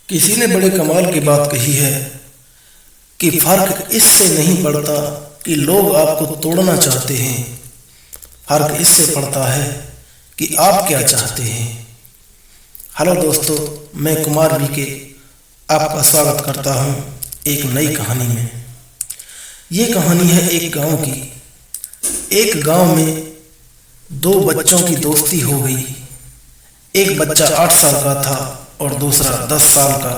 किसी ने बड़े कमाल की बात कही है कि फर्क इससे नहीं पड़ता कि लोग आपको तोड़ना चाहते हैं, फर्क इससे पड़ता है कि आप क्या चाहते हैं। हेलो दोस्तों, मैं कुमार वी के आपका स्वागत करता हूं एक नई कहानी में। ये कहानी है एक गांव की। एक गांव में दो बच्चों की दोस्ती हो गई। एक बच्चा 8 साल का था और दूसरा 10 साल का।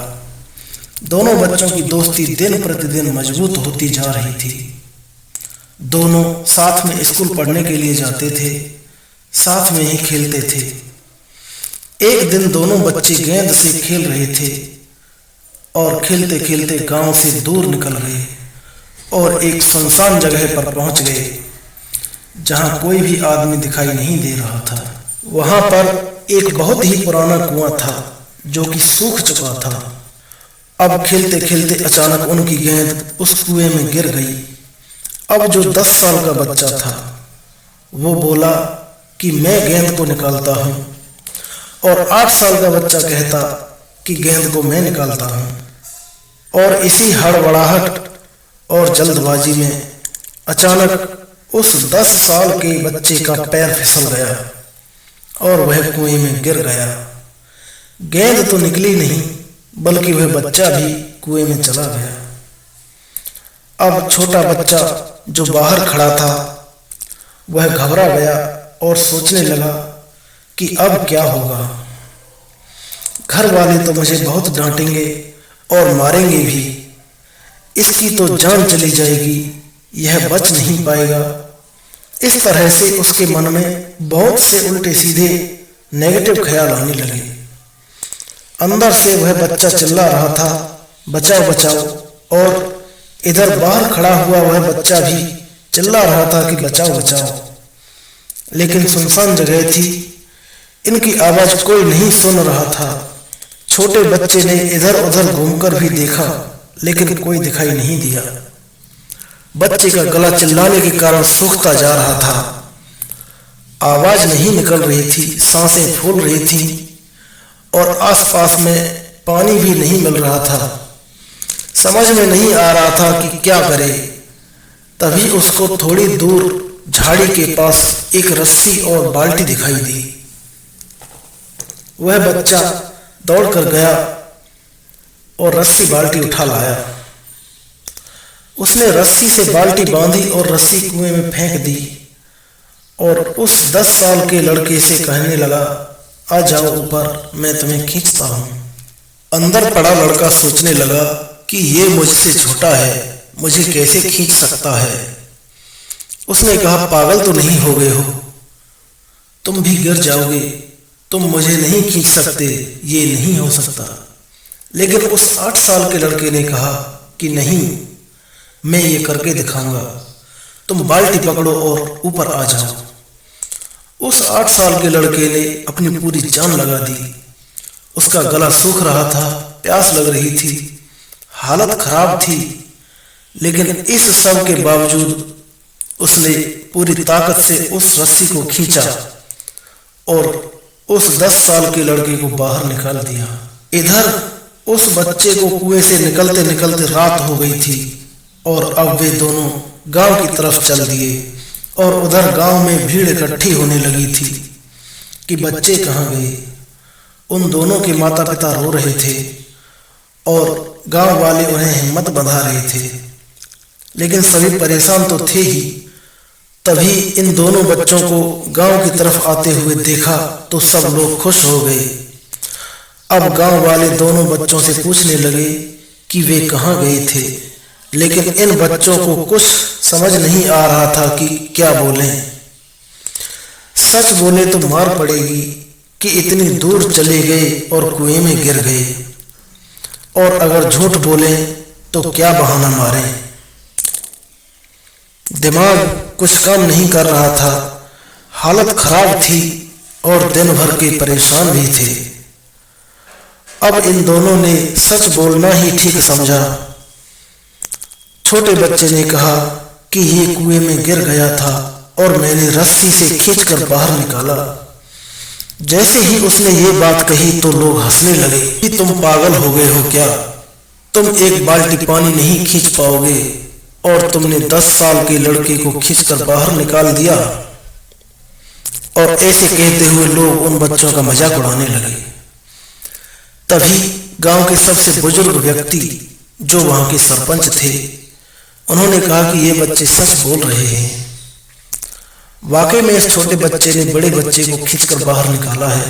दोनों बच्चों की दोस्ती दिन प्रतिदिन मजबूत होती जा रही थी। दोनों साथ में स्कूल पढ़ने के लिए जाते थे, साथ में ही खेलते थे। एक दिन दोनों बच्चे गेंद से खेल रहे थे और खेलते खेलते गांव से दूर निकल गए और एक सुनसान जगह पर पहुंच गए जहां कोई भी आदमी दिखाई नहीं दे रहा था। वहां पर एक बहुत ही पुराना कुआं था जो कि सूख चुका था। अब खेलते खेलते अचानक उनकी गेंद उस कुएं में गिर गई। अब जो 10 साल का बच्चा था वो बोला कि मैं गेंद को निकालता हूं, और 8 साल का बच्चा कहता कि गेंद को मैं निकालता हूं। और इसी हड़बड़ाहट और जल्दबाजी में अचानक उस 10 साल के बच्चे का पैर फिसल गया और वह कुएं में गिर गया। गेंद तो निकली नहीं, बल्कि वह बच्चा भी कुएं में चला गया। अब छोटा बच्चा जो बाहर खड़ा था वह घबरा गया और सोचने लगा कि अब क्या होगा। घर वाले तो मुझे बहुत डांटेंगे और मारेंगे भी। इसकी तो जान चली जाएगी, यह बच नहीं पाएगा। इस तरह से उसके मन में बहुत से उल्टे सीधे नेगेटिव ख्याल आने लगे। अंदर से वह बच्चा चिल्ला रहा था, बचाओ बचाओ, और इधर बाहर खड़ा हुआ वह बच्चा भी चिल्ला रहा था कि बचाओ बचाओ। लेकिन सुनसान जगह थी, इनकी आवाज कोई नहीं सुन रहा था। छोटे बच्चे ने इधर उधर घूमकर भी देखा, लेकिन कोई दिखाई नहीं दिया। बच्चे का गला चिल्लाने के कारण सूखता जा रहा था। आवाज नहीं निकल रही थी, सांसें फूल रही थी और आसपास में पानी भी नहीं मिल रहा था। समझ में नहीं आ रहा था कि क्या करे। तभी उसको थोड़ी दूर झाड़ी के पास एक रस्सी और बाल्टी दिखाई दी। वह बच्चा दौड़कर गया और रस्सी बाल्टी उठा लाया। उसने रस्सी से बाल्टी बांधी और रस्सी कुएं में फेंक दी और उस 10 साल के लड़के से कहने लगा, आ जाओ ऊपर, मैं तुम्हें खींचता हूं। अंदर पड़ा लड़का सोचने लगा कि ये मुझसे छोटा है, मुझे कैसे खींच सकता है। उसने कहा, पागल तो नहीं हो गए हो, तुम भी गिर जाओगे, तुम मुझे नहीं खींच सकते, ये नहीं हो सकता। लेकिन उस 8 साल के लड़के ने कहा कि नहीं, मैं ये करके दिखाऊंगा, तुम बाल्टी पकड़ो और ऊपर आ जाओ। उस 8 साल के लड़के ने अपनी पूरी जान लगा दी। उसका गला सूख रहा था, प्यास लग रही थी, हालत खराब थी, लेकिन इस सब के बावजूद उसने पूरी ताकत से उस रस्सी को खींचा और उस 10 साल के लड़के को बाहर निकाल दिया। इधर उस बच्चे को कुएं से निकलते निकलते रात हो गई थी और अब वे दोनों गांव की तरफ चल दिए। और उधर गांव में भीड़ इकट्ठी होने लगी थी कि बच्चे कहाँ गए। उन दोनों के माता पिता रो रहे थे और गांव वाले उन्हें हिम्मत बंधा रहे थे, लेकिन सभी परेशान तो थे ही। तभी इन दोनों बच्चों को गांव की तरफ आते हुए देखा तो सब लोग खुश हो गए। अब गांव वाले दोनों बच्चों से पूछने लगे कि वे कहाँ गए थे, लेकिन इन बच्चों को कुछ समझ नहीं आ रहा था कि क्या बोलें। सच बोले तो मार पड़ेगी कि इतनी दूर चले गए और कुएं में गिर गए, और अगर झूठ बोले तो क्या बहाना मारें। दिमाग कुछ काम नहीं कर रहा था, हालत खराब थी और दिन भर के परेशान भी थे। अब इन दोनों ने सच बोलना ही ठीक समझा। छोटे बच्चे ने कहा कि ये कुएं में गिर गया था और मैंने रस्सी से खींचकर बाहर निकाला। जैसे ही उसने ये बात कही तो लोग हंसने लगे कि तुम पागल हो गए हो क्या, तुम एक बाल्टी पानी नहीं खींच पाओगे और तुमने 10 साल के लड़के को खींचकर बाहर निकाल दिया। और ऐसे कहते हुए लोग उन बच्चों का मजाक उड़ाने लगे। तभी गांव के सबसे बुजुर्ग व्यक्ति जो वहां के सरपंच थे, उन्होंने कहा कि ये बच्चे सच बोल रहे हैं। वाकई में इस छोटे बच्चे ने बड़े बच्चे को खींचकर बाहर निकाला है।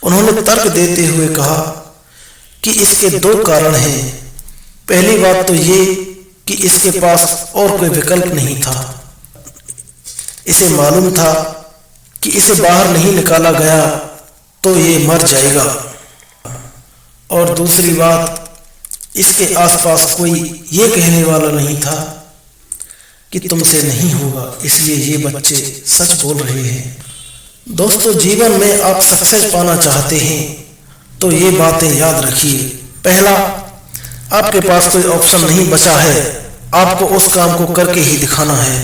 उन्होंने तर्क देते हुए कहा कि इसके 2 कारण हैं। पहली बात तो ये कि इसके पास और कोई विकल्प नहीं था। इसे मालूम था कि इसे बाहर नहीं निकाला गया तो ये मर जाएगा। और दूसरी बात, इसके आसपास कोई ये कहने वाला नहीं था कि तुमसे नहीं होगा, इसलिए ये बच्चे सच बोल रहे हैं। दोस्तों, जीवन में आप सक्सेस पाना चाहते हैं तो ये बातें याद रखिए। पहला, आपके पास कोई ऑप्शन नहीं बचा है, आपको उस काम को करके ही दिखाना है।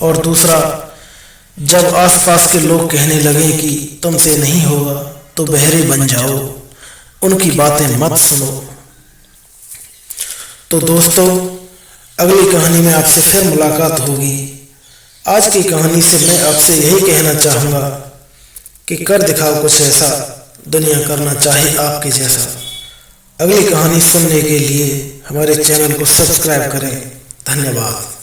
और दूसरा, जब आसपास के लोग कहने लगे कि तुमसे नहीं होगा तो बहरे बन जाओ, उनकी बातें मत सुनो। तो दोस्तों, अगली कहानी में आपसे फिर मुलाकात होगी। आज की कहानी से मैं आपसे यही कहना चाहूँगा कि कर दिखाओ कुछ ऐसा, दुनिया करना चाहे आपके जैसा। अगली कहानी सुनने के लिए हमारे चैनल को सब्सक्राइब करें। धन्यवाद।